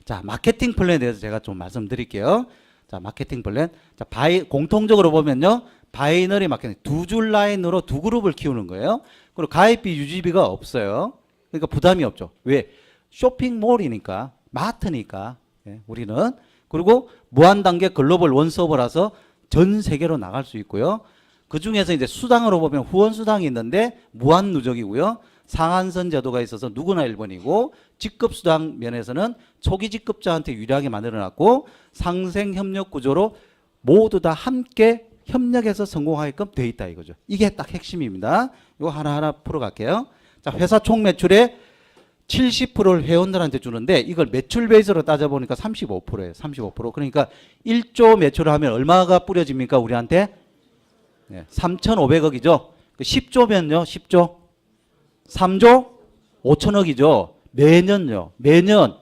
자, 마케팅 플랜에 대해서 제가 좀 말씀드릴게요. 자, 마케팅 플랜. 자, 공통적으로 보면요. 바이너리 마케팅. 두 줄 라인으로 두 그룹을 키우는 거예요. 그리고 가입비 유지비가 없어요. 그러니까 부담이 없죠. 왜? 쇼핑몰이니까, 마트니까. 예, 우리는. 그리고 무한 단계 글로벌 원 서버라서 전 세계로 나갈 수 있고요. 그 중에서 이제 수당으로 보면 후원 수당이 있는데 무한 누적이고요. 상한선 제도가 있어서 누구나 1번이고 직급 수당 면에서는 초기 직급자한테 유리하게 만들어놨고 상생 협력 구조로 모두 다 함께 협력해서 성공하게끔 돼 있다 이거죠. 이게 딱 핵심입니다. 이거 하나하나 풀어갈게요. 자, 회사 총 매출의 70%를 회원들한테 주는데 이걸 매출 베이스로 따져보니까 35%예요. 35%. 그러니까 1조 매출을 하면 얼마가 뿌려집니까? 우리한테? 네, 3,500억이죠. 10조면요. 10조. 3조 5천억이죠. 매년요. 매년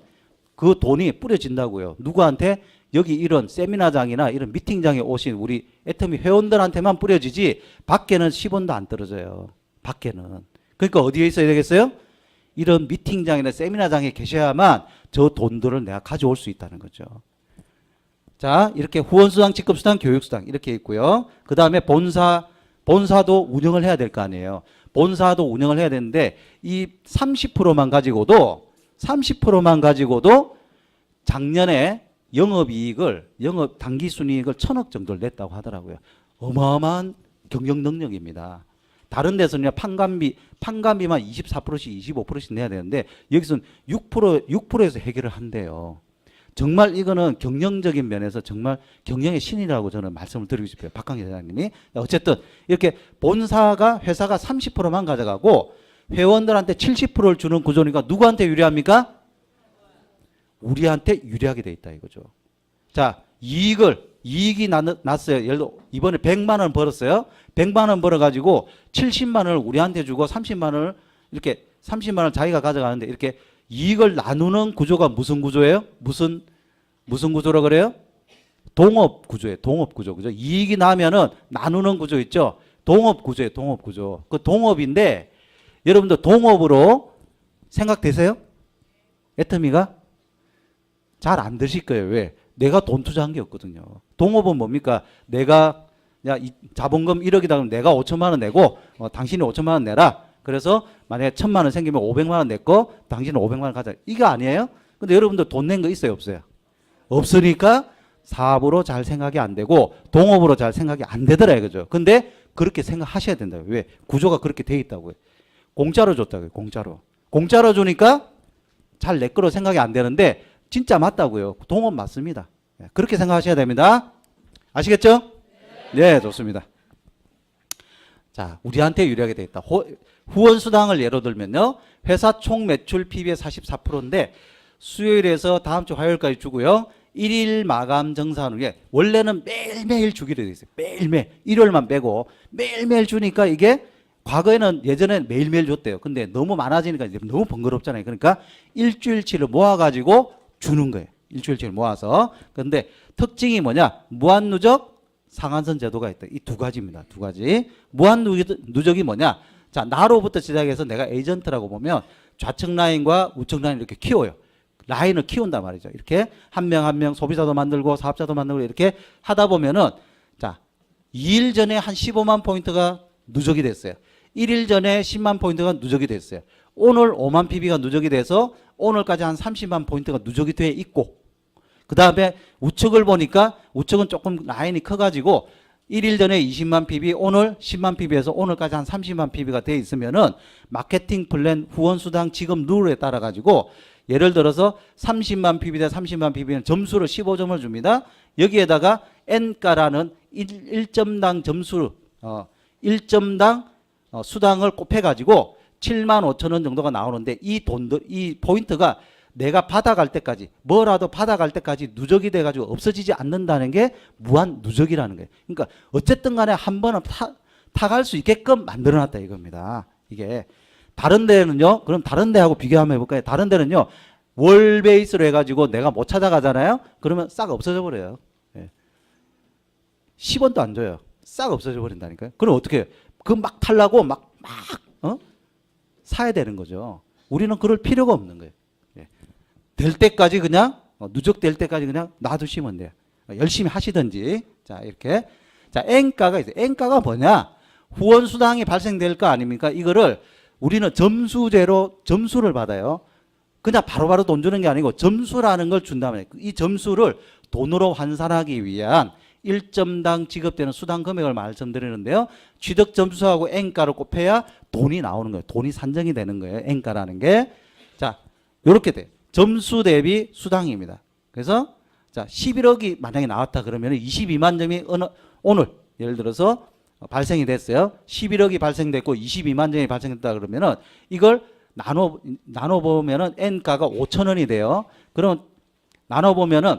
그 돈이 뿌려진다고요. 누구한테? 여기 이런 세미나장이나 이런 미팅장에 오신 우리 애터미 회원들한테만 뿌려지지 밖에는 10원도 안 떨어져요. 밖에는. 그러니까 어디에 있어야 되겠어요? 이런 미팅장이나 세미나장에 계셔야만 저 돈들을 내가 가져올 수 있다는 거죠. 자, 이렇게 후원수당, 직급수당, 교육수당 이렇게 있고요. 그 다음에 본사도 운영을 해야 될 거 아니에요. 본사도 운영을 해야 되는데 이 30%만 가지고도 작년에 영업 당기순이익을 1,000억 정도를 냈다고 하더라고요. 어마어마한 경영 능력입니다. 다른 데서는 판관비만 24%씩 25%씩 내야 되는데 여기서는 6%에서 해결을 한대요. 정말 이거는 경영적인 면에서 정말 경영의 신이라고 저는 말씀을 드리고 싶어요. 박강희 사장님이. 어쨌든 이렇게 본사가 회사가 30%만 가져가고 회원들한테 70%를 주는 구조니까 누구한테 유리합니까? 우리한테 유리하게 돼 있다 이거죠. 자, 이익이 났어요. 예를 들어 이번에 100만 원 벌었어요. 100만 원 벌어가지고 70만 원을 우리한테 주고 30만 원을 이렇게 30만 원을 자기가 가져가는데 이렇게 이익을 나누는 구조가 무슨 구조예요? 무슨 구조라 그래요? 동업 구조예요. 동업 구조. 그죠? 이익이 나면은 나누는 구조 있죠? 동업 구조예요. 동업 구조. 그 동업인데 여러분들 동업으로 생각되세요? 애터미가? 잘 안 되실 거예요. 왜? 내가 돈 투자한 게 없거든요. 동업은 뭡니까? 내가 이 자본금 1억이다 그러면 내가 5천만 원 내고 당신이 5천만 원 내라. 그래서 만약에 1,000만 원 생기면 500만 원 냈고 당신은 500만 원 가자. 이거 아니에요? 근데 여러분들 돈 낸 거 있어요? 없어요? 없으니까 사업으로 잘 생각이 안 되고 동업으로 잘 생각이 안 되더라 이거죠. 근데 그렇게 생각하셔야 된다고요. 왜? 구조가 그렇게 돼 있다고요. 공짜로 줬다고요. 공짜로 주니까 잘 내 거로 생각이 안 되는데 진짜 맞다고요. 동업 맞습니다. 그렇게 생각하셔야 됩니다. 아시겠죠? 네, 좋습니다. 자, 우리한테 유리하게 돼 있다. 후원수당을 예로 들면요. 회사 총 매출 PB의 44%인데 수요일에서 다음 주 화요일까지 주고요. 1일 마감 정산 후에 원래는 매일매일 주기로 돼 있어요. 매일매일. 일요일만 빼고 매일매일 주니까 이게 과거에는 예전엔 매일매일 줬대요. 근데 너무 많아지니까 이제 너무 번거롭잖아요. 그러니까 일주일치를 모아가지고 주는 거예요. 일주일치를 모아서. 근데 특징이 뭐냐? 무한누적 상한선 제도가 있다. 이 두 가지입니다. 두 가지. 무한누적이 뭐냐? 자, 나로부터 시작해서 내가 에이전트라고 보면 좌측 라인과 우측 라인을 이렇게 키워요. 라인을 키운단 말이죠. 이렇게 한 명 한 명 소비자도 만들고 사업자도 만들고 이렇게 하다 보면은 자, 2일 전에 한 15만 포인트가 누적이 됐어요. 1일 전에 10만 포인트가 누적이 됐어요. 오늘 5만 PB가 누적이 돼서 오늘까지 한 30만 포인트가 누적이 돼 있고 그 다음에 우측을 보니까 우측은 조금 라인이 커가지고 1일 전에 20만 PB, 오늘 10만 PB에서 오늘까지 한 30만 PB가 돼 있으면은 마케팅 플랜 후원수당 지급 룰에 따라 가지고 예를 들어서 30만 PB 대 30만 PB는 점수를 15점을 줍니다. 여기에다가 N가라는 1점당 점수, 1점당 수당을 곱해가지고 7만 5천 원 정도가 나오는데 이 포인트가 내가 받아갈 때까지 뭐라도 받아갈 때까지 누적이 돼가지고 없어지지 않는다는 게 무한 누적이라는 거예요. 그러니까 어쨌든 간에 한 번은 타갈 수 있게끔 만들어놨다 이겁니다. 이게 다른 데는요. 그럼 다른 데하고 비교 한번 해볼까요? 다른 데는요. 월 베이스로 해가지고 내가 못 찾아가잖아요. 그러면 싹 없어져 버려요. 10원도 안 줘요. 싹 없어져 버린다니까요. 그럼 어떻게 해요? 그 막 탈라고 막 사야 되는 거죠. 우리는 그럴 필요가 없는 거예요. 될 때까지 그냥 누적될 때까지 그냥 놔두시면 돼요. 열심히 하시든지. 자, 이렇게. 자, N가가 있어요. N가가 뭐냐? 후원 수당이 발생될 거 아닙니까? 이거를 우리는 점수제로 점수를 받아요. 그냥 바로바로 돈 주는 게 아니고 점수라는 걸 준다면 이 점수를 돈으로 환산하기 위한 1점당 지급되는 수당 금액을 말씀드리는데요. 취득 점수하고 N가를 곱해야 돈이 나오는 거예요. 돈이 산정이 되는 거예요. N가라는 게. 자, 요렇게 돼. 점수 대비 수당입니다. 그래서 자, 11억이 만약에 나왔다 그러면 22만 점이 오늘 예를 들어서 발생이 됐어요. 11억이 발생됐고 22만 점이 발생됐다 그러면은 이걸 나눠보면은 N가가 5,000원이 돼요. 그럼 나눠보면은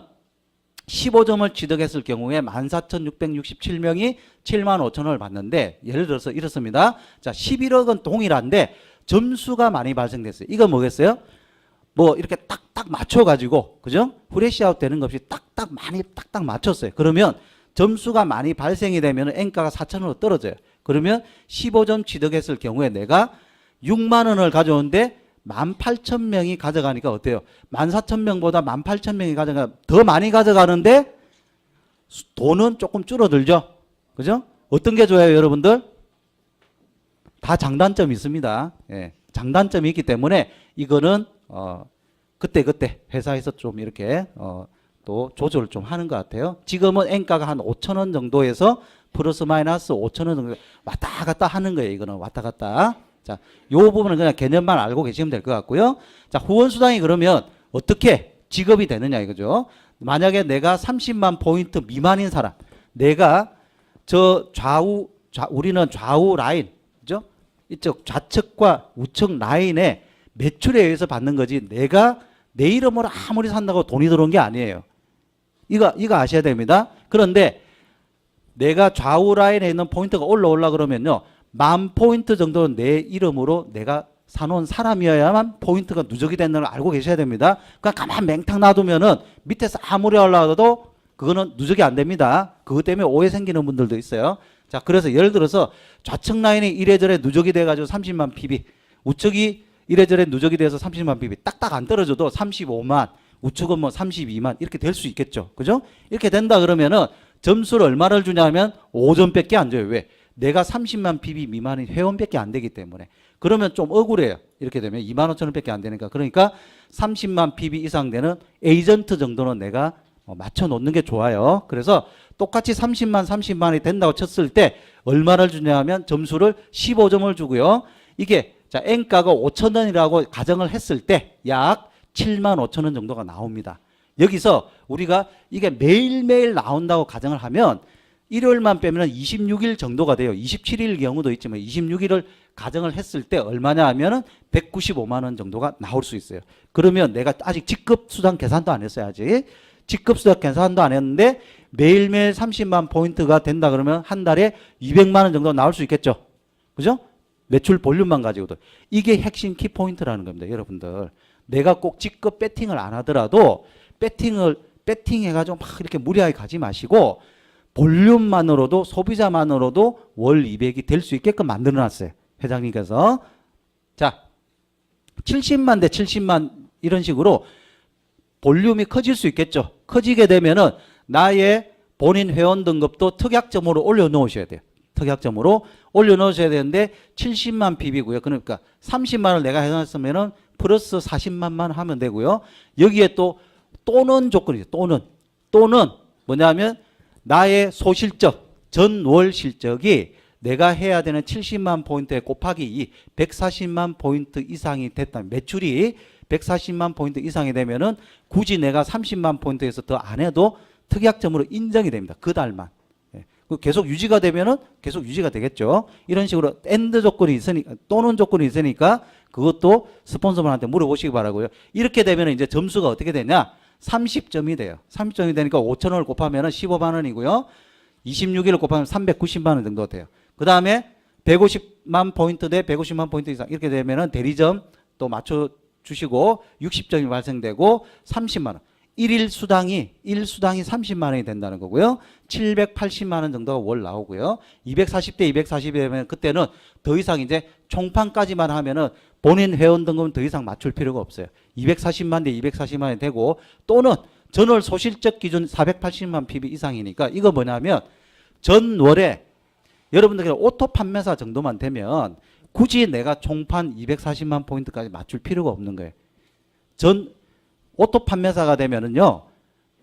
15점을 취득했을 경우에 14,667명이 75,000원을 받는데 예를 들어서 이렇습니다. 자, 11억은 동일한데 점수가 많이 발생됐어요. 이건 뭐겠어요? 뭐 이렇게 딱딱 맞춰가지고 그죠? 후레쉬아웃 되는 것 없이 딱딱 많이 딱딱 맞췄어요. 그러면 점수가 많이 발생이 되면 N가가 4,000원으로 떨어져요. 그러면 15점 취득했을 경우에 내가 6만 원을 가져오는데 18,000명이 가져가니까 어때요? 14,000명보다 18,000명이 가져가 더 많이 가져가는데 돈은 조금 줄어들죠. 그죠? 어떤 게 좋아요, 여러분들? 다 장단점이 있습니다. 예, 장단점이 있기 때문에 이거는 그때 회사에서 좀 이렇게 또 조절을 좀 하는 것 같아요. 지금은 N가가 한 5,000원 정도에서 플러스 마이너스 5,000원 정도 왔다 갔다 하는 거예요. 이거는 왔다 갔다. 자, 요 부분은 그냥 개념만 알고 계시면 될 것 같고요. 자, 후원수당이 그러면 어떻게 지급이 되느냐 이거죠. 만약에 내가 30만 포인트 미만인 사람, 내가 저 우리는 좌우 라인, 그죠? 이쪽 좌측과 우측 라인에 매출에 의해서 받는 거지 내가 내 이름으로 아무리 산다고 돈이 들어온 게 아니에요. 이거 아셔야 됩니다. 그런데 내가 좌우 라인에 있는 포인트가 올라오려 그러면요. 10,000포인트 정도는 내 이름으로 내가 사놓은 사람이어야만 포인트가 누적이 되는 걸 알고 계셔야 됩니다. 그냥 가만 맹탕 놔두면은 밑에서 아무리 올라와도 그거는 누적이 안 됩니다. 그것 때문에 오해 생기는 분들도 있어요. 자, 그래서 예를 들어서 좌측 라인이 이래저래 누적이 돼가지고 30만 PB, 우측이 이래저래 누적이 돼서 30만 PB 딱딱 안 떨어져도 35만, 우측은 뭐 32만 이렇게 될 수 있겠죠. 그죠? 이렇게 된다 그러면은 점수를 얼마를 주냐면 5점밖에 안 줘요. 왜? 내가 30만 PB 미만인 회원밖에 안 되기 때문에. 그러면 좀 억울해요. 이렇게 되면 25,000원밖에 안 되니까. 그러니까 30만 PB 이상 되는 에이전트 정도는 내가 맞춰 놓는 게 좋아요. 그래서 똑같이 30만이 된다고 쳤을 때 얼마를 주냐 하면 점수를 15점을 주고요. 이게 자, N가가 5,000원이라고 가정을 했을 때 약 75,000원 정도가 나옵니다. 여기서 우리가 이게 매일매일 나온다고 가정을 하면 일요일만 빼면 26일 정도가 돼요. 27일 경우도 있지만 26일을 가정을 했을 때 얼마냐 하면은 195만 원 정도가 나올 수 있어요. 그러면 내가 아직 직급 수당 계산도 안 했어요. 아직 직급 수당 계산도 안 했는데 매일매일 30만 포인트가 된다 그러면 한 달에 200만 원 정도 나올 수 있겠죠. 그죠? 매출 볼륨만 가지고도. 이게 핵심 키포인트라는 겁니다. 여러분들. 내가 꼭 직급 배팅을 안 하더라도 배팅해가지고 막 이렇게 무리하게 가지 마시고 볼륨만으로도 소비자만으로도 월 200이 될 수 있게끔 만들어 놨어요. 회장님께서. 자, 70만 대 70만 이런 식으로 볼륨이 커질 수 있겠죠. 커지게 되면은 나의 본인 회원 등급도 특약점으로 올려놓으셔야 돼요. 특약점으로 올려놓으셔야 되는데 70만 PB고요. 그러니까 30만을 내가 해놨으면은 플러스 40만만 하면 되고요. 여기에 또는 조건이 있어요. 또는 뭐냐면 나의 소실적 전월 실적이 내가 해야 되는 70만 포인트에 곱하기 2 140만 포인트 이상이 됐다면 매출이 140만 포인트 이상이 되면은 굳이 내가 30만 포인트에서 더 안 해도 특약점으로 인정이 됩니다. 그 달만. 계속 유지가 되면은 계속 유지가 되겠죠. 이런 식으로 엔드 조건이 있으니까 또는 조건이 있으니까 그것도 스폰서분한테 물어보시기 바라고요. 이렇게 되면 이제 점수가 어떻게 되냐? 30점이 돼요. 30점이 되니까 5,000원을 곱하면 15만 원이고요. 26일을 곱하면 390만 원 정도 돼요. 그 다음에 150만 포인트 대 150만 포인트 이상 이렇게 되면은 대리점 또 맞춰 주시고 60점이 발생되고 30만 원. 1일 수당이 30만 원이 된다는 거고요. 780만 원 정도가 월 나오고요. 240대 240이 되면 그때는 더 이상 이제 총판까지만 하면은 본인 회원 등급은 더 이상 맞출 필요가 없어요. 240만 대 240만이 되고 또는 전월 소실적 기준 480만 PB 이상이니까 이거 뭐냐면 전월에 여러분들 오토 판매사 정도만 되면 굳이 내가 총판 240만 포인트까지 맞출 필요가 없는 거예요. 오토 판매사가 되면은요,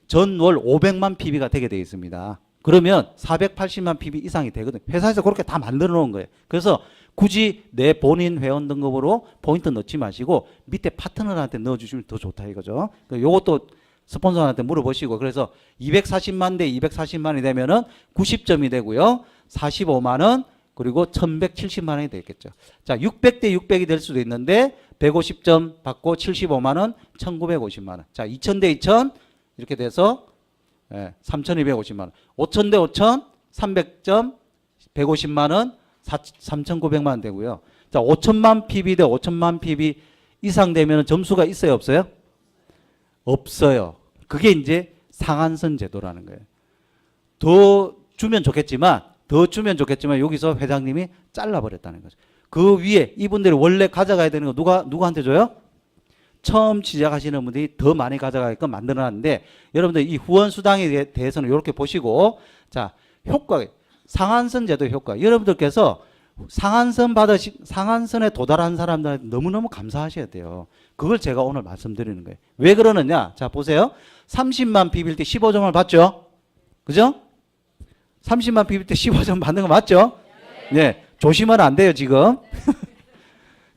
전월 500만 PB가 되게 되어 있습니다. 그러면 480만 PB 이상이 되거든요. 회사에서 그렇게 다 만들어 놓은 거예요. 그래서 굳이 내 본인 회원 등급으로 포인트 넣지 마시고 밑에 파트너한테 넣어주시면 더 좋다 이거죠. 요것도 스폰서한테 물어보시고 그래서 240만 대 240만이 되면은 90점이 되고요. 45만 원 그리고 1170만 원이 되겠죠. 자, 600대 600이 될 수도 있는데 150점 받고 75만 원, 1950만 원. 자, 2000대 2000 이렇게 돼서 3250만 원. 5000대 5000 300점 150만 원, 3900만 원 되고요. 자, 5000만 PB 대 5000만 PB 이상 되면 점수가 있어요, 없어요? 없어요. 그게 이제 상한선 제도라는 거예요. 더 주면 좋겠지만 여기서 회장님이 잘라버렸다는 거죠. 그 위에 이분들이 원래 가져가야 되는 거 누구한테 줘요? 처음 시작하시는 분들이 더 많이 가져가게끔 만들어놨는데 여러분들 이 후원수당에 대해서는 이렇게 보시고 자, 효과, 상한선 제도의 효과. 여러분들께서 상한선에 도달한 사람들한테 너무너무 감사하셔야 돼요. 그걸 제가 오늘 말씀드리는 거예요. 왜 그러느냐? 자, 보세요. 30만 비빌 때 15점을 받죠? 그죠? 30만 비빌 때 15점 받는 거 맞죠? 네. 조심하면 안 돼요, 지금.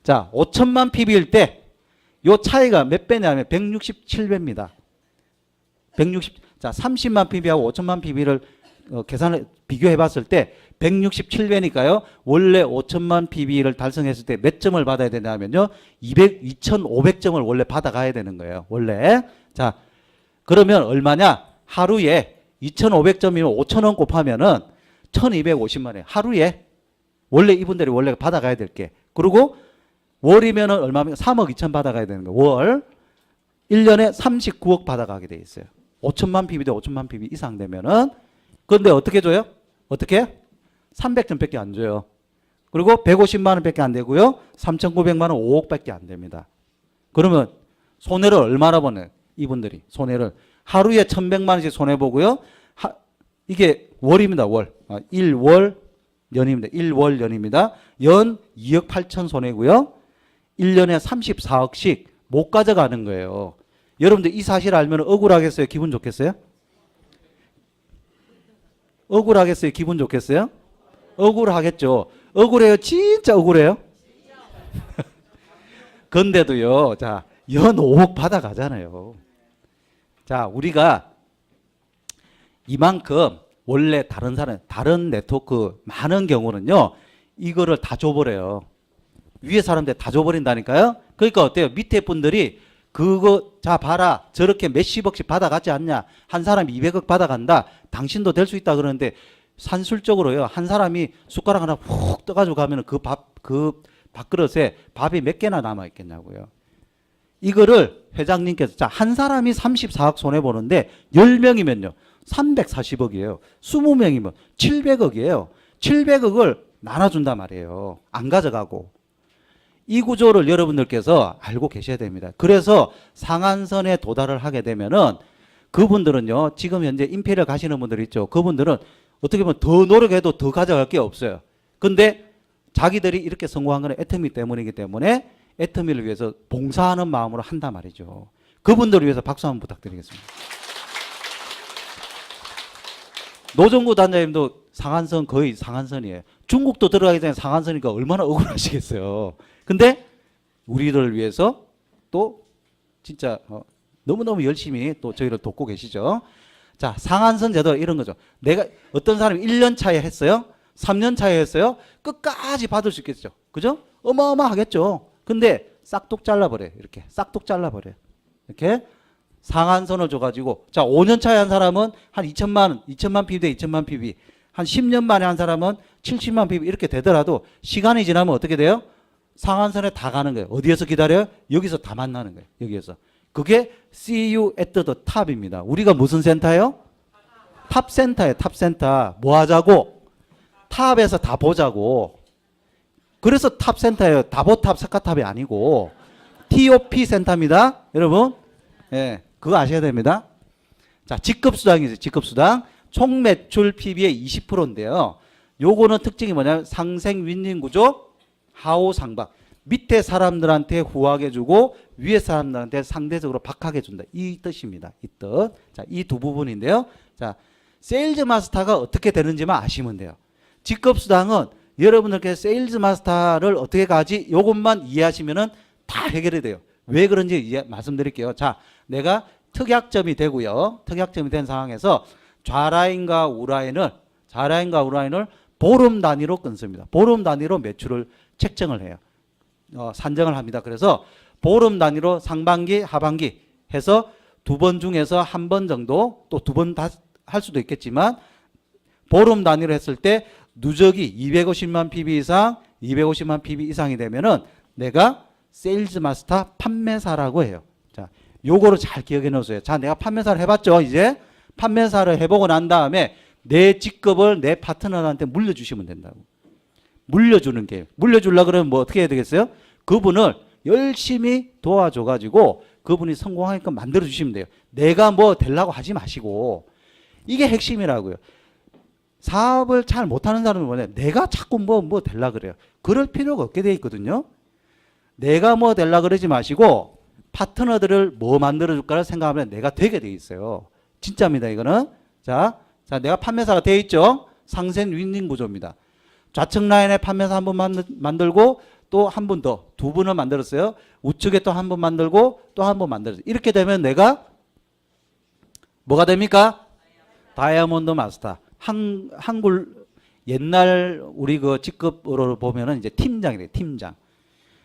자, 5천만 PB일 때 요 차이가 몇 배냐면 167배입니다. 30만 PB하고 5천만 PB를 계산을 비교해 봤을 때 167배니까요. 원래 5천만 PB를 달성했을 때 몇 점을 받아야 되냐면요. 2,500점을 원래 받아가야 되는 거예요. 원래. 자, 그러면 얼마냐? 하루에 2,500점이면 5,000원 곱하면은 1,250만 원. 하루에 원래 이분들이 원래 받아가야 될 게. 그리고 월이면은 얼마면 3억 2천 받아가야 되는 거예요. 월. 1년에 39억 받아가게 돼 있어요. 5천만 PB 대 5천만 PB 이상 되면은. 그런데 어떻게 줘요? 어떻게? 300점 밖에 안 줘요. 그리고 150만 원 밖에 안 되고요. 3,900만 원 5억 밖에 안 됩니다. 그러면 손해를 얼마나 보내? 이분들이 손해를 하루에 1,100만 원씩 손해 보고요. 이게 월입니다. 월. 1월 연입니다. 1월 연입니다. 연 2억 8천 손해고요. 1년에 34억씩 못 가져가는 거예요. 여러분들 이 사실 알면 억울하겠어요? 기분 좋겠어요? 억울하겠어요? 기분 좋겠어요? 억울하겠죠. 억울해요? 진짜 억울해요? 근데도요. 자, 연 5억 받아가잖아요. 자, 우리가 이만큼 원래 다른 네트워크 많은 경우는요. 이거를 다 줘버려요. 위에 사람들 다 줘버린다니까요. 그러니까 어때요? 밑에 분들이 그거 자 봐라. 저렇게 몇십억씩 받아가지 않냐. 한 사람이 200억 받아간다. 당신도 될 수 있다 그러는데 산술적으로요. 한 사람이 숟가락 하나 훅 떠가지고 가면 그 밥그릇에 밥이 몇 개나 남아있겠냐고요. 이거를 회장님께서 자, 한 사람이 34억 손해보는데 10명이면요. 340억이에요. 20명이면 700억이에요. 700억을 나눠준단 말이에요. 안 가져가고. 이 구조를 여러분들께서 알고 계셔야 됩니다. 그래서 상한선에 도달을 하게 되면은 그분들은요. 지금 현재 임페리얼 가시는 분들 있죠. 그분들은 어떻게 보면 더 노력해도 더 가져갈 게 없어요. 근데 자기들이 이렇게 성공한 건 애터미 때문이기 때문에 애터미를 위해서 봉사하는 마음으로 한단 말이죠. 그분들을 위해서 박수 한번 부탁드리겠습니다. 노정구 단장님도 상한선 거의 상한선이에요. 중국도 들어가기 전에 상한선이니까 얼마나 억울하시겠어요. 근데 우리들을 위해서 또 진짜 너무너무 열심히 또 저희를 돕고 계시죠. 자, 상한선 제도 이런 거죠. 내가 어떤 사람이 1년 차에 했어요. 3년 차에 했어요. 끝까지 받을 수 있겠죠. 그죠? 어마어마하겠죠. 근데 싹둑 잘라버려요. 이렇게 싹둑 잘라버려요. 이렇게 상한선을 줘가지고 자 5년 차에 한 사람은 한 2천만 PB 대 2천만 PB 한 10년 만에 한 사람은 70만 PB 이렇게 되더라도 시간이 지나면 어떻게 돼요? 상한선에 다 가는 거예요. 어디에서 기다려요? 여기서 다 만나는 거예요. 여기에서. 그게 See you at the top입니다. 우리가 무슨 센터예요? 탑센터예요. 탑센터. 뭐 하자고? 탑에서 다 보자고. 그래서 탑센터예요. 다보탑 석가탑이 아니고 TOP 센터입니다. 여러분. 예, 그거 아셔야 됩니다. 자, 직급수당이죠. 직급수당. 총 매출 PB의 20%인데요. 요거는 특징이 뭐냐면 상생 윈윈 구조, 하호 상박. 밑에 사람들한테 후하게 주고 위에 사람들한테 상대적으로 박하게 준다. 이 뜻입니다. 이 뜻. 자, 이 두 부분인데요. 자, 세일즈 마스터가 어떻게 되는지만 아시면 돼요. 직급수당은 여러분들께 세일즈 마스터를 어떻게 가지? 요것만 이해하시면은 다 해결이 돼요. 왜 그런지 말씀드릴게요. 자, 내가 특약점이 되고요. 특약점이 된 상황에서 좌라인과 우라인을 보름 단위로 끊습니다. 보름 단위로 매출을 책정을 해요. 산정을 합니다. 그래서 보름 단위로 상반기, 하반기 해서 두 번 중에서 한 번 정도 또 두 번 다 할 수도 있겠지만 보름 단위로 했을 때 누적이 250만 PB 이상, 250만 PB 이상이 되면은 내가 세일즈 마스터 판매사라고 해요. 자, 요거를 잘 기억해 놓으세요. 자, 내가 판매사를 해봤죠. 이제 판매사를 해보고 난 다음에 내 직급을 내 파트너한테 물려주시면 된다고. 물려주는 게임. 물려주려고 그러면 뭐 어떻게 해야 되겠어요? 그분을 열심히 도와줘가지고 그분이 성공하게끔 만들어주시면 돼요. 내가 뭐 되려고 하지 마시고. 이게 핵심이라고요. 사업을 잘 못하는 사람은 뭐냐? 내가 자꾸 뭐 되려고 그래요. 그럴 필요가 없게 돼 있거든요. 내가 뭐 되려고 그러지 마시고 파트너들을 뭐 만들어줄까를 생각하면 내가 되게 돼 있어요. 진짜입니다. 이거는. 자, 내가 판매사가 돼 있죠. 상생 윈윈 구조입니다. 좌측 라인에 판매사 한 분 만들고 또 한 분 더, 두 분을 만들었어요. 우측에 또 한 분 만들고 또 한 분 만들었어요. 이렇게 되면 내가 뭐가 됩니까? 다이아몬드 마스터. 한글 옛날 우리 그 직급으로 보면은 이제 팀장이 돼요. 팀장.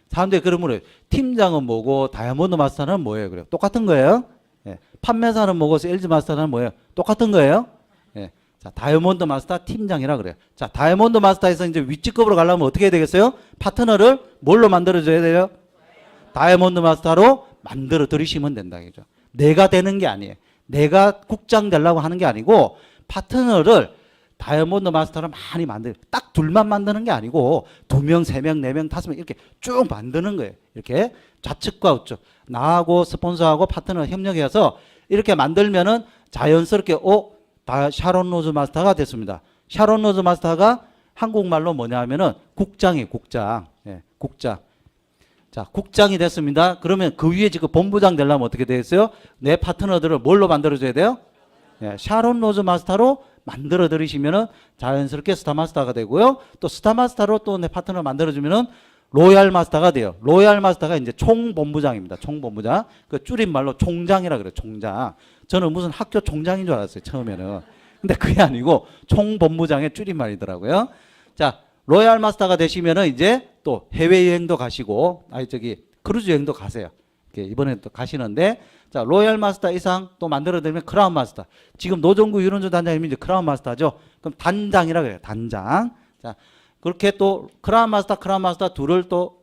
사람들이 그러면 팀장은 뭐고 다이아몬드 마스터는 뭐예요? 그래요. 똑같은 거예요. 예. 판매사는 뭐고 세일즈 마스터는 뭐예요? 똑같은 거예요. 예. 자, 다이아몬드 마스터 팀장이라 그래요. 자, 다이아몬드 마스터에서 이제 윗직급으로 가려면 어떻게 해야 되겠어요? 파트너를 뭘로 만들어줘야 돼요? 다이아몬드 마스터로 만들어 드리시면 된다죠. 내가 되는 게 아니에요. 내가 국장 되려고 하는 게 아니고 파트너를 다이아몬드 마스터를 많이 딱 둘만 만드는 게 아니고 2명, 3명, 4명, 5명 이렇게 쭉 만드는 거예요. 이렇게 좌측과 우측 나하고 스폰서하고 파트너 협력해서 이렇게 만들면은 자연스럽게 다 샤론 로즈 마스터가 됐습니다. 샤론 로즈 마스터가 한국말로 뭐냐 하면은 국장이에요. 국장. 예, 국장. 자, 국장이 됐습니다. 그러면 그 위에 지금 본부장 되려면 어떻게 되겠어요? 내 파트너들을 뭘로 만들어줘야 돼요? 예, 샤론 로즈 마스터로 만들어 드리시면은 자연스럽게 스타 마스터가 되고요. 또 스타 마스터로 또 내 파트너 만들어주면은 로얄 마스터가 돼요. 로얄 마스터가 이제 총본부장입니다. 총본부장. 그 줄임말로 총장이라 그래요. 총장. 저는 무슨 학교 총장인 줄 알았어요. 처음에는. 근데 그게 아니고 총본부장의 줄임말이더라고요. 자, 로얄 마스터가 되시면은 이제 또 해외여행도 가시고, 크루즈 여행도 가세요. 이번에 또 가시는데, 자, 로얄 마스터 이상 또 만들어드리면 크라운 마스터. 지금 노종구 유론주 단장님이 이제 크라운 마스터죠. 그럼 단장이라 그래요. 단장. 자, 그렇게 또 크라운 마스터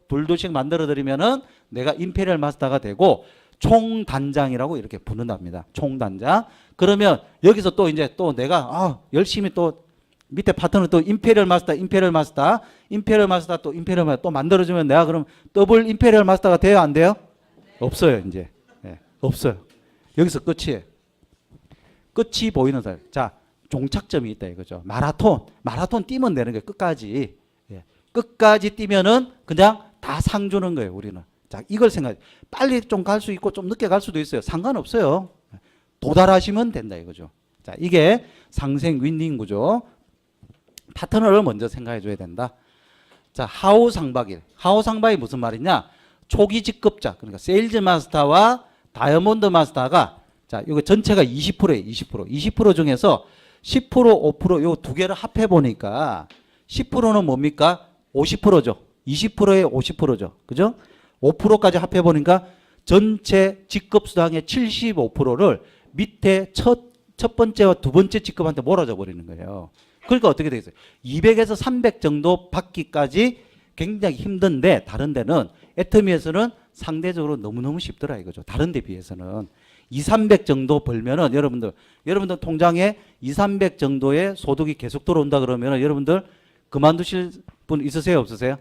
둘씩 만들어드리면은 내가 임페리얼 마스터가 되고 총단장이라고 이렇게 부른답니다. 총단장. 그러면 여기서 또 이제 또 내가 열심히 또 밑에 파트너 또 임페리얼 마스터 또 만들어주면 내가 그럼 더블 임페리얼 마스터가 돼요? 안 돼요? 없어요, 이제. 네, 없어요. 여기서 끝이에요. 끝이 보이는 사람. 자, 종착점이 있다 이거죠. 마라톤 뛰면 되는 거예요. 끝까지. 예. 끝까지 뛰면은 그냥 다 상 주는 거예요, 우리는. 자, 이걸 생각해. 빨리 좀 갈 수 있고 좀 늦게 갈 수도 있어요. 상관없어요. 도달하시면 된다 이거죠. 자, 이게 상생 윈윈 구조. 파트너를 먼저 생각해 줘야 된다. 자, 하우 상박이 무슨 말이냐? 초기 직급자, 그러니까 세일즈 마스터와 다이아몬드 마스터가, 자, 이거 전체가 20%예요. 20% 중에서 10%, 5% 요 두 개를 합해 보니까 10%는 뭡니까? 50%죠. 20%에 50%죠. 그죠? 5%까지 합해 보니까 전체 직급 수당의 75%를 밑에 첫 번째와 두 번째 직급한테 몰아줘 버리는 거예요. 그러니까 어떻게 되겠어요? 200에서 300 정도 받기까지 굉장히 힘든데 다른 데는 애터미에서는 상대적으로 너무너무 쉽더라 이거죠. 다른 데 비해서는 2, 300 정도 벌면은 여러분들 통장에 2, 300 정도의 소득이 계속 들어온다 그러면은 여러분들 그만두실 분 있으세요? 없으세요?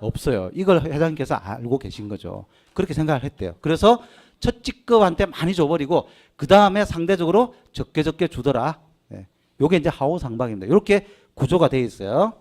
없어요. 이걸 회장님께서 알고 계신 거죠. 그렇게 생각을 했대요. 그래서 첫 직급한테 많이 줘버리고 그 다음에 상대적으로 적게 주더라. 예. 요게 이제 하우상박입니다. 이렇게 구조가 되어 있어요.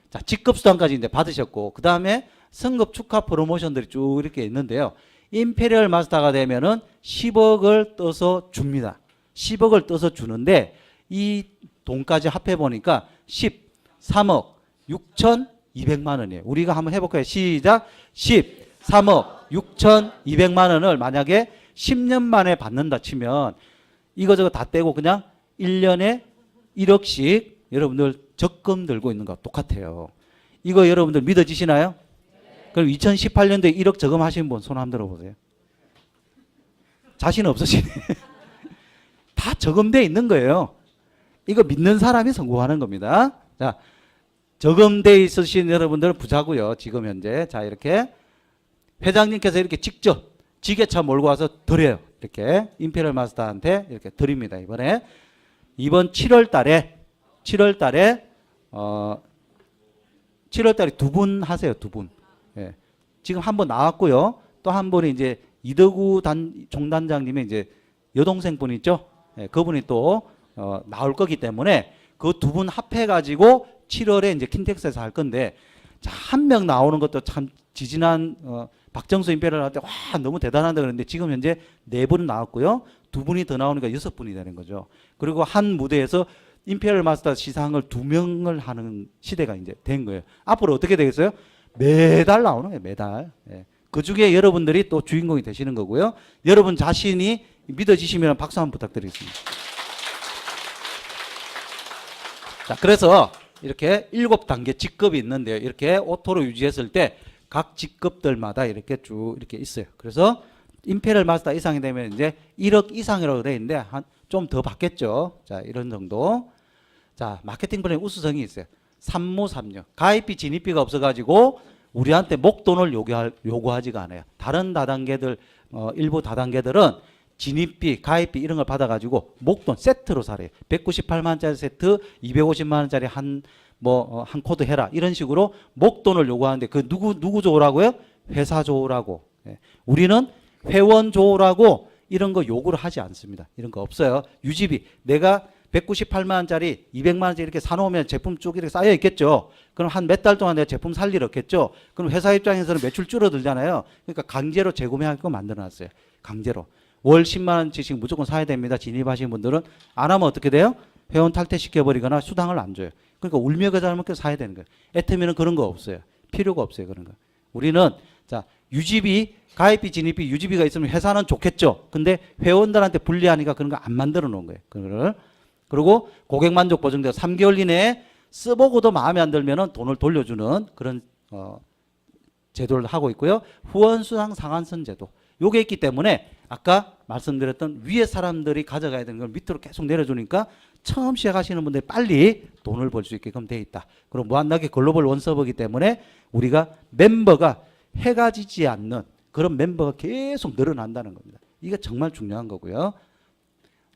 자, 직급 수당까지 이제 받으셨고 그 다음에 승급 축하 프로모션들이 쭉 이렇게 있는데요. 임페리얼 마스터가 되면은 10억을 떠서 줍니다. 10억을 떠서 주는데 이 돈까지 합해 보니까 13억 6,200만 원이에요. 우리가 한번 해볼까요? 시작. 13억 6,200만 원을 만약에 10년 만에 받는다 치면 이거저거 다 떼고 그냥 1년에 1억씩 여러분들 적금 들고 있는 거 똑같아요. 이거 여러분들 믿어지시나요? 그럼 2018년도에 1억 저금하신 분 손 한번 들어보세요. 자신 없으시네. 다 저금돼 있는 거예요. 이거 믿는 사람이 성공하는 겁니다. 자, 저금돼 있으신 여러분들은 부자고요. 지금 현재. 자, 이렇게 회장님께서 이렇게 직접 지게차 몰고 와서 드려요. 이렇게 임페리얼 마스터한테 이렇게 드립니다. 이번 7월 달에 7월 달에 두 분 하세요. 두 분. 예. 지금 한 번 나왔고요. 또 한 분이 이제 이덕우 종단장님의 이제 여동생 분 있죠. 예, 그분이 또 나올 거기 때문에 그 두 분 합해 가지고 7월에 이제 킨텍스에서 할 건데, 자, 한 명 나오는 것도 참 지지난 박정수 임페리얼 할 때 와 너무 대단하다 그랬는데 지금 현재 4분 나왔고요. 2분이 더 나오니까 6분이 되는 거죠. 그리고 한 무대에서 임페리얼 마스터 시상을 2명을 하는 시대가 이제 된 거예요. 앞으로 어떻게 되겠어요? 매달 나오는 거예요. 매달. 예. 그 중에 여러분들이 또 주인공이 되시는 거고요. 여러분 자신이 믿어지시면 박수 한번 부탁드리겠습니다. 자, 그래서 이렇게 7단계 직급이 있는데요. 이렇게 오토로 유지했을 때 각 직급들마다 이렇게 쭉 이렇게 있어요. 그래서 임페리얼 마스터 이상이 되면 이제 1억 이상이라고 되어 있는데 한 좀 더 받겠죠. 자, 이런 정도. 자, 마케팅 플랜 우수성이 있어요. 삼무삼류. 가입비 진입비가 없어가지고 우리한테 목돈을 요구하지가 않아요. 다른 다단계들 일부 다단계들은 진입비, 가입비 이런 걸 받아가지고 목돈 세트로 사래요. 198만 원짜리 세트, 250만 원짜리 한 코드 해라. 이런 식으로 목돈을 요구하는데 그 누구 좋으라고요? 회사 좋으라고. 예. 우리는 회원 좋으라고 이런 거 요구를 하지 않습니다. 이런 거 없어요. 유지비. 내가 198만 원짜리, 200만 원짜리 이렇게 사놓으면 제품 쭉 이렇게 쌓여 있겠죠. 그럼 한 몇 달 동안 내가 제품 살 일 없겠죠. 그럼 회사 입장에서는 매출 줄어들잖아요. 그러니까 강제로 재구매하게끔 만들어놨어요. 강제로. 월 10만 원치씩 무조건 사야 됩니다. 진입하신 분들은 안 하면 어떻게 돼요? 회원 탈퇴시켜버리거나 수당을 안 줘요. 그러니까 울며 겨자 먹게 사야 되는 거예요. 애터미는 그런 거 없어요. 필요가 없어요. 그런 거. 우리는 자 유지비, 가입비, 진입비, 유지비가 있으면 회사는 좋겠죠. 근데 회원들한테 불리하니까 그런 거 안 만들어 놓은 거예요. 그거를. 그리고 고객 만족 보증제가 3개월 이내에 써보고도 마음에 안 들면은 돈을 돌려주는 그런 제도를 하고 있고요. 후원 수당 상한선 제도. 요게 있기 때문에 아까 말씀드렸던 위에 사람들이 가져가야 되는 걸 밑으로 계속 내려주니까 처음 시작하시는 분들이 빨리 돈을 벌 수 있게끔 돼 있다. 그리고 무한하게 글로벌 원서버기 때문에 우리가 멤버가 해가 지지 않는 그런 멤버가 계속 늘어난다는 겁니다. 이게 정말 중요한 거고요.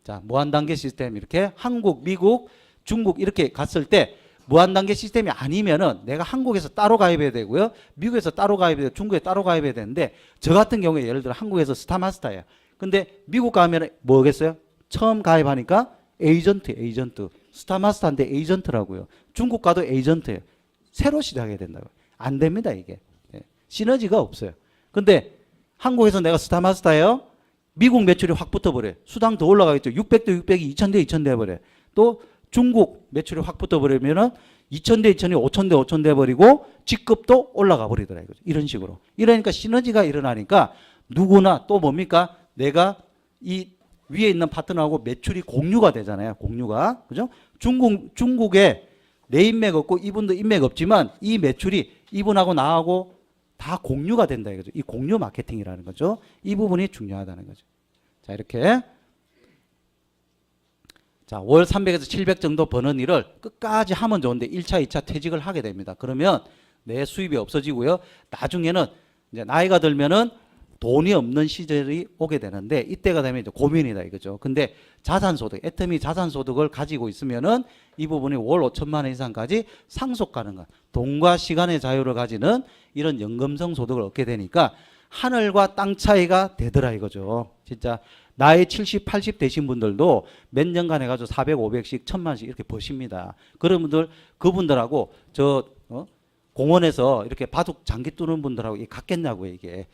자, 무한단계 시스템 이렇게 한국, 미국, 중국 이렇게 갔을 때 무한단계 시스템이 아니면은 내가 한국에서 따로 가입해야 되고요. 미국에서 따로 가입해야 되고 중국에 따로 가입해야 되는데 저 같은 경우에 예를 들어 한국에서 스타마스터예요. 근데 미국 가면 뭐겠어요? 처음 가입하니까 에이전트. 스타마스터인데 에이전트라고요. 중국 가도 에이전트예요. 새로 시작해야 된다고요. 안 됩니다, 이게. 시너지가 없어요. 근데 한국에서 내가 스타마스터예요. 미국 매출이 확 붙어버려요. 수당 더 올라가겠죠. 600대 600이 2000대 2000 돼버려요. 또 중국 매출이 확 붙어버리면은 2000대 2000이 5000대 5000 돼버리고 직급도 올라가 버리더라고요. 이런 식으로. 이러니까 시너지가 일어나니까 누구나 또 뭡니까? 내가 이 위에 있는 파트너하고 매출이 공유가 되잖아요. 공유가. 그죠? 중국에 내 인맥 없고 이분도 인맥 없지만 이 매출이 이분하고 나하고 다 공유가 된다 이거죠. 이 공유 마케팅이라는 거죠. 이 부분이 중요하다는 거죠. 자, 이렇게. 자, 월 300에서 700 정도 버는 일을 끝까지 하면 좋은데 1차, 2차 퇴직을 하게 됩니다. 그러면 내 수입이 없어지고요. 나중에는 이제 나이가 들면은 돈이 없는 시절이 오게 되는데 이때가 되면 이제 고민이다 이거죠. 근데 자산소득, 애터미 자산소득을 가지고 있으면은 이 부분이 월 5천만 원 이상까지 상속 가능한 돈과 시간의 자유를 가지는 이런 연금성 소득을 얻게 되니까 하늘과 땅 차이가 되더라 이거죠. 진짜 나이 70, 80 되신 분들도 몇 년간 해가지고 400, 500씩 1000만씩 이렇게 버십니다. 그런 분들, 그분들하고 공원에서 이렇게 바둑 장기 두는 분들하고 이게 같겠냐고요, 이게.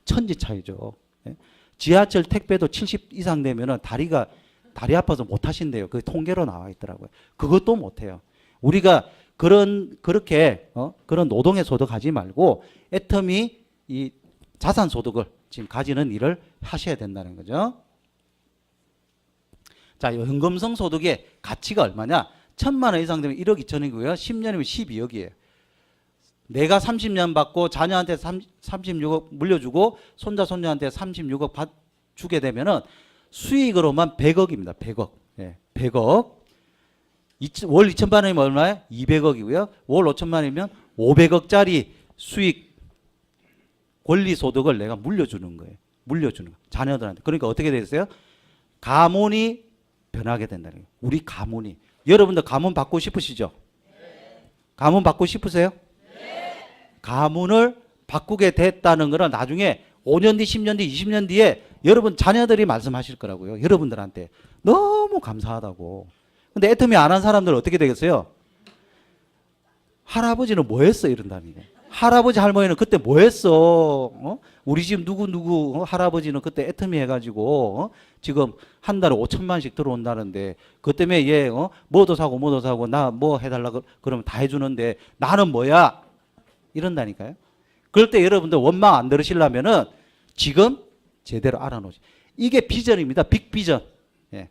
천지 차이죠. 예? 지하철 택배도 70 이상 되면은 다리 아파서 못 하신대요. 그 통계로 나와 있더라고요. 그것도 못 해요. 우리가 그렇게 그런 노동의 소득 하지 말고 애터미 이 자산 소득을 지금 가지는 일을 하셔야 된다는 거죠. 자, 연금성 소득의 가치가 얼마냐? 1000만 원 이상 되면 1억 2천이고요. 10년이면 12억이에요. 내가 30년 받고 자녀한테 36억 물려주고 손자 손녀한테 36억 주게 되면은 수익으로만 100억입니다. 100억. 예, 100억. 월 2천만 원이면 얼마예요? 200억이고요. 월 5천만 원이면 500억짜리 수익 권리 소득을 내가 물려주는 거예요. 물려주는 거. 자녀들한테. 그러니까 어떻게 되겠어요? 가문이 변하게 된다는 거예요. 우리 가문이. 여러분들 가문 받고 싶으시죠? 가문 받고 싶으세요? 가문을 바꾸게 됐다는 거는 나중에 5년 뒤, 10년 뒤, 20년 뒤에 여러분 자녀들이 말씀하실 거라고요. 여러분들한테 너무 감사하다고. 근데 애터미 안 한 사람들은 어떻게 되겠어요? 할아버지는 뭐 했어? 이런다는 거예요. 할아버지 할머니는 그때 뭐 했어? 우리 집 누구 할아버지는 그때 애터미 해가지고 지금 한 달에 5천만씩 들어온다는데 그것 때문에 얘 뭐도 사고 나 뭐 해달라고 그러면 다 해주는데 나는 뭐야? 이런다니까요. 그럴 때 여러분들 원망 안 들으시려면은 지금 제대로 알아놓으시. 이게 비전입니다. 빅비전. 예.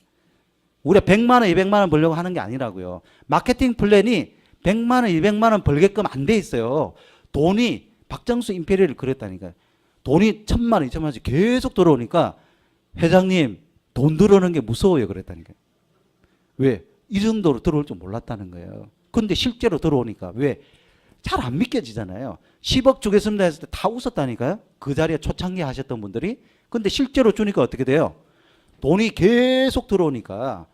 우리가 100만 원, 200만 원 벌려고 하는 게 아니라고요. 마케팅 플랜이 100만 원, 200만 원 벌게끔 안 돼 있어요. 돈이 박정수 임페리얼이 그랬다니까요. 돈이 1000만 원, 2000만 원씩 계속 들어오니까 회장님 돈 들어오는 게 무서워요 그랬다니까요. 왜? 이 정도로 들어올 줄 몰랐다는 거예요. 근데 실제로 들어오니까 왜? 잘 안 믿겨지잖아요. 10억 주겠습니다 했을 때 다 웃었다니까요. 그 자리에 초창기 하셨던 분들이. 근데 실제로 주니까 어떻게 돼요? 돈이 계속 들어오니까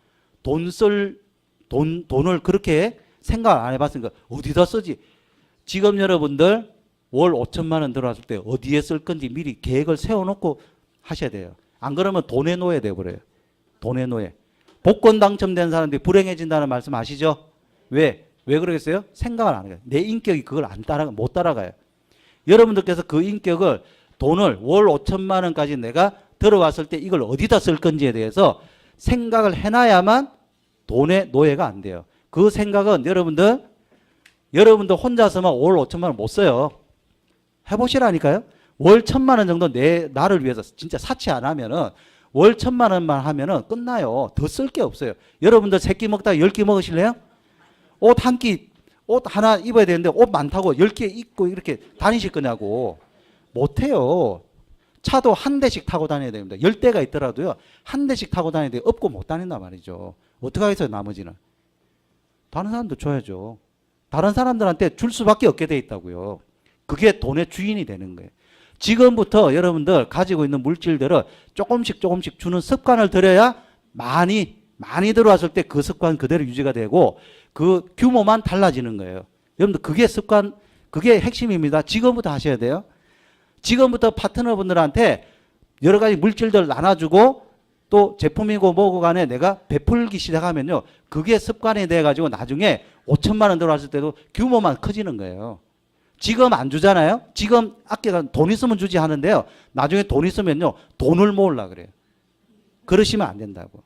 돈을 그렇게 생각 안 해봤으니까 어디다 쓰지? 지금 여러분들 월 5천만 원 들어왔을 때 어디에 쓸 건지 미리 계획을 세워놓고 하셔야 돼요. 안 그러면 돈의 노예 돼버려요. 돈의 노예. 복권 당첨된 사람들이 불행해진다는 말씀 아시죠? 왜? 왜 그러겠어요? 생각을 안 해요. 내 인격이 그걸 못 따라가요. 여러분들께서 그 인격을 돈을 월 5천만 원까지 내가 들어왔을 때 이걸 어디다 쓸 건지에 대해서 생각을 해놔야만 돈의 노예가 안 돼요. 그 생각은 여러분들 혼자서만 월 5천만 원 못 써요. 해보시라니까요. 월 1000만 원 정도 나를 위해서 진짜 사치 안 하면은 월 1000만 원만 하면은 끝나요. 더 쓸 게 없어요. 여러분들 3끼 먹다가 10끼 먹으실래요? 옷 하나 입어야 되는데 옷 많다고 10개 입고 이렇게 다니실 거냐고. 못해요. 차도 한 대씩 타고 다녀야 됩니다. 10대가 있더라도요. 한 대씩 타고 다녀야 돼요. 없고 못 다닌단 말이죠. 어떡하겠어요 나머지는. 다른 사람도 줘야죠. 다른 사람들한테 줄 수밖에 없게 돼 있다고요. 그게 돈의 주인이 되는 거예요. 지금부터 여러분들 가지고 있는 물질들을 조금씩 주는 습관을 들여야 많이 들어왔을 때 그 습관 그대로 유지가 되고 그 규모만 달라지는 거예요. 여러분들 그게 습관, 그게 핵심입니다. 지금부터 하셔야 돼요. 지금부터 파트너분들한테 여러 가지 물질들 나눠주고 또 제품이고 뭐고 간에 내가 베풀기 시작하면요. 그게 습관이 돼가지고 나중에 5천만 원 들어왔을 때도 규모만 커지는 거예요. 지금 안 주잖아요. 지금 아껴가 돈 있으면 주지 하는데요. 나중에 돈 있으면요. 돈을 모으려고 그래요. 그러시면 안 된다고.